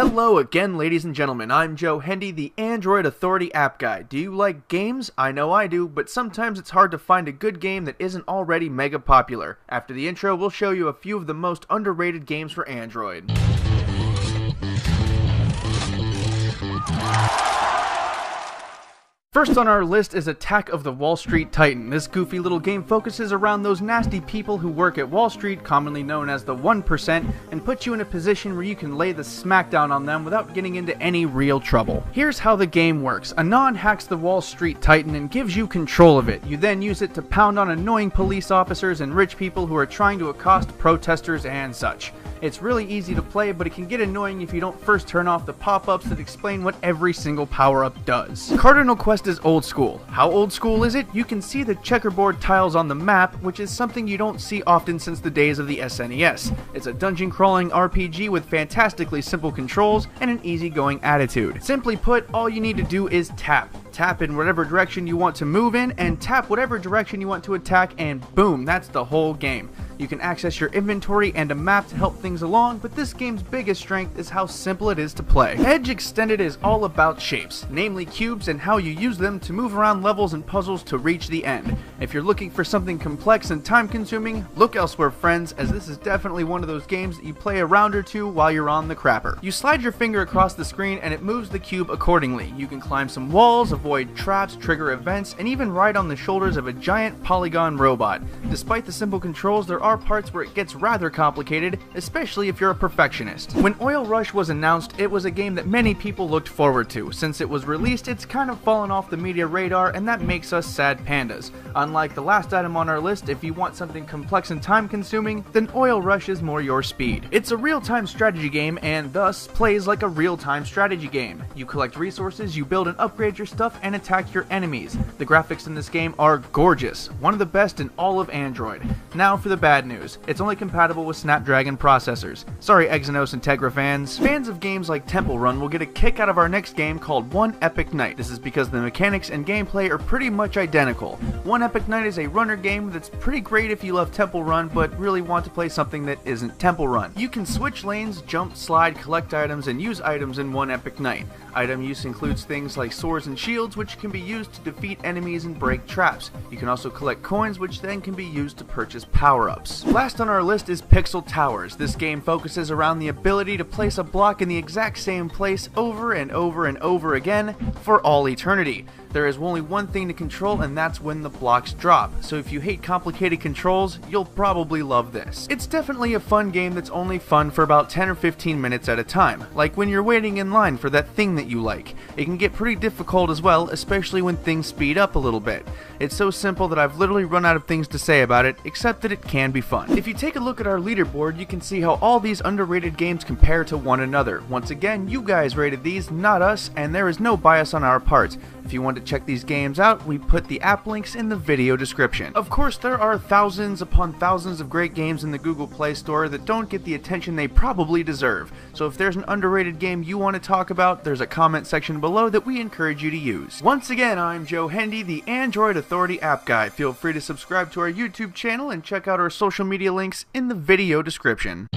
Hello again, ladies and gentlemen. I'm Joe Hendy, the Android Authority app guy. Do you like games? I know I do, but sometimes it's hard to find a good game that isn't already mega popular. After the intro, we'll show you a few of the most underrated games for Android. First on our list is Attack of the Wall Street Titan. This goofy little game focuses around those nasty people who work at Wall Street, commonly known as the 1%, and puts you in a position where you can lay the smackdown on them without getting into any real trouble. Here's how the game works. Anon hacks the Wall Street Titan and gives you control of it. You then use it to pound on annoying police officers and rich people who are trying to accost protesters and such. It's really easy to play, but it can get annoying if you don't first turn off the pop-ups that explain what every single power-up does. Cardinal Quest is old school. How old school is it? You can see the checkerboard tiles on the map, which is something you don't see often since the days of the SNES. It's a dungeon-crawling RPG with fantastically simple controls and an easygoing attitude. Simply put, all you need to do is tap. Tap in whatever direction you want to move in, and tap whatever direction you want to attack, and boom, that's the whole game. You can access your inventory and a map to help things along, but this game's biggest strength is how simple it is to play. Edge Extended is all about shapes, namely cubes, and how you use them to move around levels and puzzles to reach the end. If you're looking for something complex and time-consuming, look elsewhere, friends, as this is definitely one of those games that you play a round or two while you're on the crapper. You slide your finger across the screen and it moves the cube accordingly. You can climb some walls, avoid traps, trigger events, and even ride on the shoulders of a giant polygon robot. Despite the simple controls, there are parts where it gets rather complicated, especially if you're a perfectionist. When Oil Rush was announced, it was a game that many people looked forward to. Since it was released, it's kind of fallen off the media radar, and that makes us sad pandas. Unlike the last item on our list, if you want something complex and time-consuming, then Oil Rush is more your speed. It's a real-time strategy game, and thus plays like a real-time strategy game. You collect resources, you build and upgrade your stuff, and attack your enemies. The graphics in this game are gorgeous, one of the best in all of Android. Now for the bad news. It's only compatible with Snapdragon processors. Sorry, Exynos and Tegra fans. Fans of games like Temple Run will get a kick out of our next game called One Epic Night. This is because the mechanics and gameplay are pretty much identical. One Epic Night is a runner game that's pretty great if you love Temple Run but really want to play something that isn't Temple Run. You can switch lanes, jump, slide, collect items, and use items in One Epic Night. Item use includes things like swords and shields, which can be used to defeat enemies and break traps. You can also collect coins, which then can be used to purchase power-ups. Last on our list is Pixel Towers. This game focuses around the ability to place a block in the exact same place over and over and over again for all eternity. There is only one thing to control, and that's when the blocks drop, so if you hate complicated controls, you'll probably love this. It's definitely a fun game that's only fun for about 10 or 15 minutes at a time, like when you're waiting in line for that thing that you like. It can get pretty difficult as well, especially when things speed up a little bit. It's so simple that I've literally run out of things to say about it, except that it can be fun. If you take a look at our leaderboard, you can see how all these underrated games compare to one another. Once again, you guys rated these, not us, and there is no bias on our part. If you want to check these games out, we put the app links in the video description. Of course, there are thousands upon thousands of great games in the Google Play Store that don't get the attention they probably deserve. So if there's an underrated game you want to talk about, there's a comment section below that we encourage you to use. Once again, I'm Joe Hendy, the Android Authority app guy. Feel free to subscribe to our YouTube channel and check out our social media links in the video description.